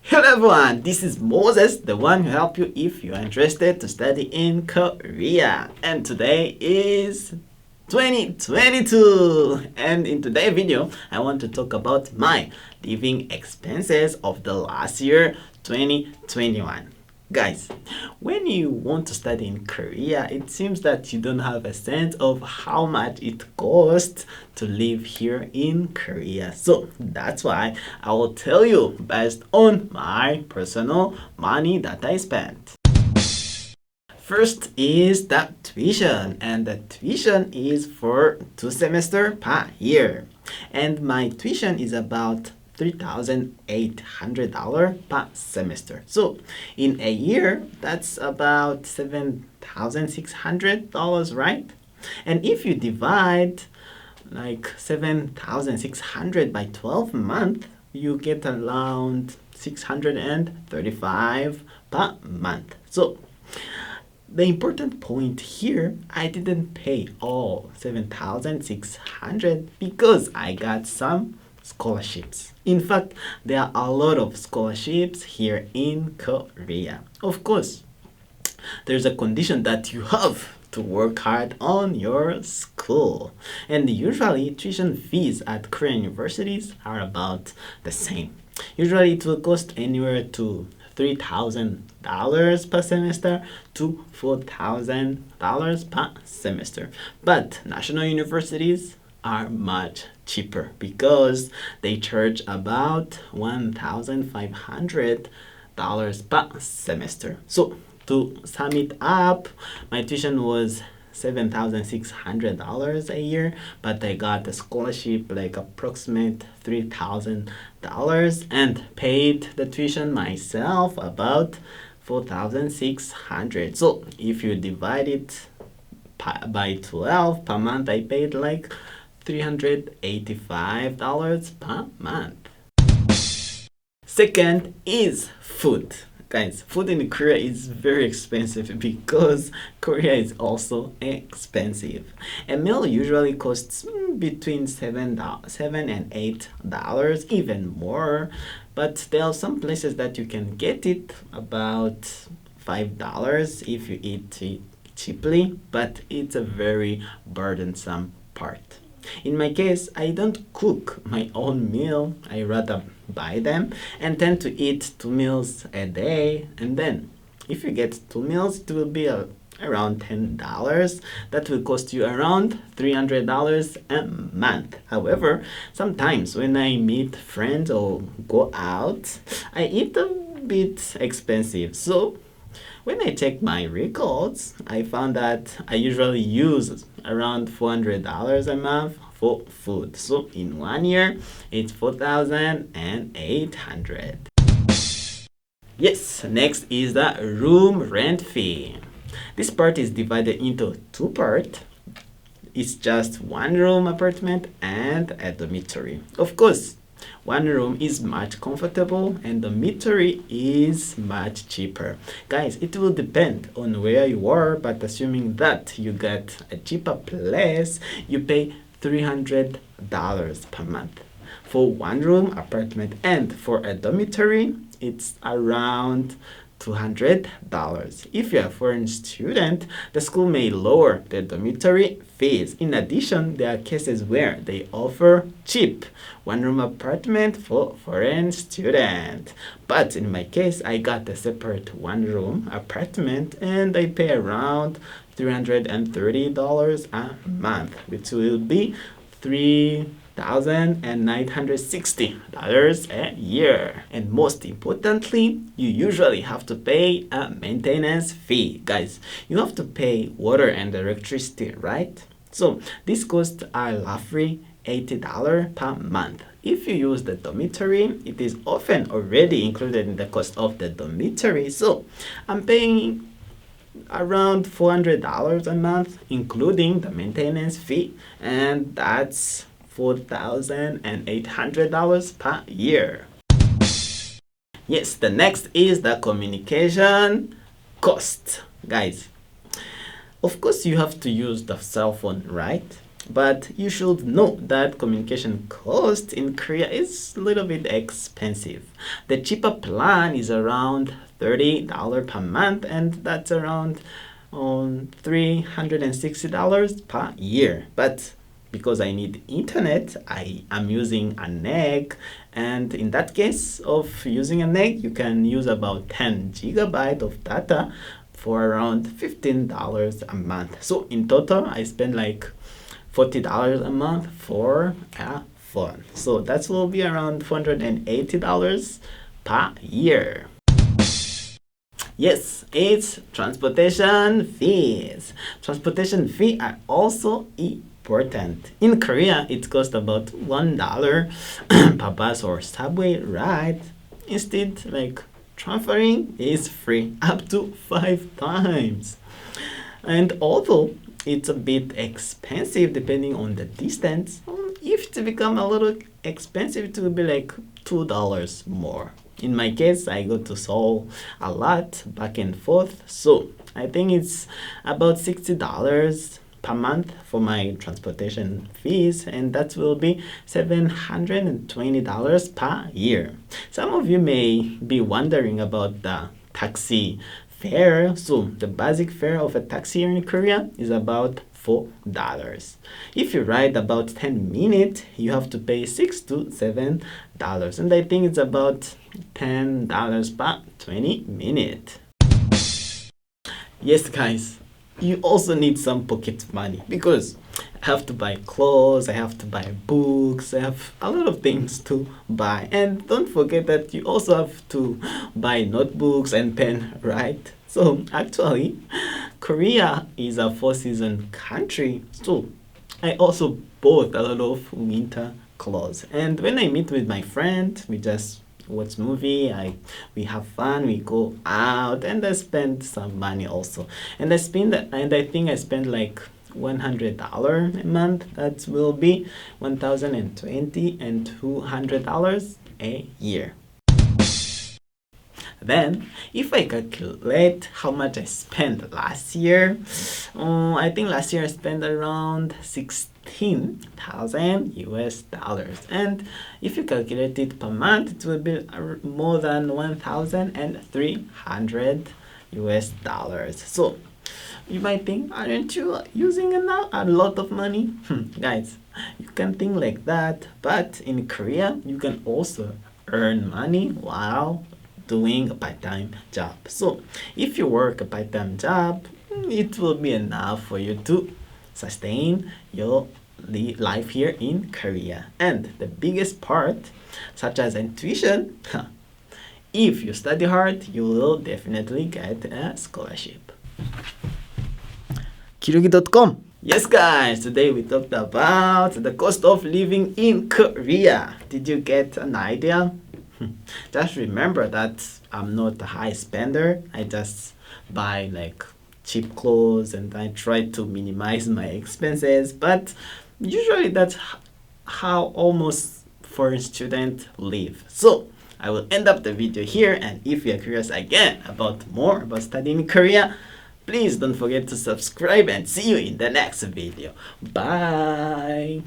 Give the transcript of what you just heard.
Hello everyone, this is Moses, the one who help you if you are interested to study in Korea. And today is 2022. And in today's video, I want to talk about my living expenses of the last year, 2021. Guys, when you want to study in Korea, it seems that you don't have a sense of how much it costs to live here in Korea. So that's why I will tell you based on my personal money that I spent. First is the tuition, and the tuition is for 2 semesters per year. And my tuition is about $3,800 per semester. So in a year, that's about $7,600, right? And if you divide like 7,600 by 12 months, you get around 635 per month. So the important point here, I didn't pay all 7,600 because I got some scholarships. In fact, there are a lot of scholarships here in Korea. Of course, there's a condition that you have to work hard on your school. And usually, tuition fees at Korean universities are about the same. Usually, it will cost anywhere to $3,000 per semester to $4,000 per semester. But national universities are much cheaper because they charge about $1,500 per semester. So to sum it up, my tuition was $7,600 a year, but I got a scholarship like approximate $3,000 and paid the tuition myself about $4,600. So if you divide it by 12 per month, I paid like $385 per month. Second is food. Guys, food in Korea is very expensive because Korea is also expensive. A meal usually costs between $7 and $8, even more. But there are some places that you can get it about $5 if you eat it cheaply, but it's a very burdensome part. In my case, I don't cook my own meal. I rather buy them and tend to eat 2 meals a day. And then if you get 2 meals, it will be around $10. That will cost you around $300 a month. However, sometimes when I meet friends or go out, I eat a bit expensive. So when I check my records, I found that I usually use around $400 a month for food. So in 1 year, it's $4,800. Yes, next is the room rent fee. This part is divided into two parts. It's just one room apartment and a dormitory. Of course, one room is much comfortable and the dormitory is much cheaper. Guys, it will depend on where you are, but assuming that you get a cheaper place, you pay $300 per month for one room apartment, and for a dormitory, it's around $200. If you're a foreign student, the school may lower the dormitory fees. In addition, there are cases where they offer cheap one-room apartment for foreign students. But in my case, I got a separate one-room apartment and I pay around $330 a month, which will be $3,960 a year. And most importantly, you usually have to pay a maintenance fee. Guys, you have to pay water and electricity, right? So these costs are roughly $80 per month. If you use the dormitory, it is often already included in the cost of the dormitory. So I'm paying around $400 a month, including the maintenance fee, and that's $4,800 per year. Yes, the next is the communication cost. Guys, of course you have to use the cell phone, right? But you should know that communication cost in Korea is a little bit expensive. The cheaper plan is around $30 per month, and that's around $360 per year. But because I need internet, I am using an egg, and in that case of using an egg, you can use about 10 gigabyte of data for around $15 a month. So in total, I spend like $40 a month for a phone. So that will be around $480 per year. Yes, it's transportation fees. Transportation fees are also important. In Korea, it costs about $1 per bus or subway ride. Instead, like transferring is free up to 5 times. And although it's a bit expensive depending on the distance, if it become a little expensive, it will be like $2 more. In my case, I go to Seoul a lot, back and forth, so I think it's about $60 per month for my transportation fees, and that will be $720 per year. Some of you may be wondering about the taxi fare. So the basic fare of a taxi here in Korea is about $4. If you ride about 10 minutes, you have to pay $6 to $7, and I think it's about $10 per 20 minutes. Yes, guys, you also need some pocket money because I have to buy clothes, I have to buy books, I have a lot of things to buy. And don't forget that you also have to buy notebooks and pen, right? So actually, Korea is a four-season country, so I also bought a lot of winter clothes. And when I meet with my friend, we just watch movie, we have fun, we go out, and I spend some money also. And I think I spend like $100 a month. That will be $1,020 and $200 a year. Then, if I calculate how much I spent last year, I think last year I spent around 16,000 US dollars. And if you calculate it per month, it will be more than 1,300 US dollars. So, you might think, aren't you using a lot of money? Guys, you can think like that, but in Korea, you can also earn money while doing a part-time job. So if you work a part-time job, it will be enough for you to sustain your life here in Korea. And the biggest part, such as tuition, if you study hard, you will definitely get a scholarship. Kirugi.com. Yes, guys, today we talked about the cost of living in Korea. Did you get an idea? Just remember that I'm not a high spender. I just buy like cheap clothes and I try to minimize my expenses. But usually that's how almost foreign students live. So I will end up the video here. And if you're curious again about more about studying in Korea, please don't forget to subscribe and see you in the next video. Bye.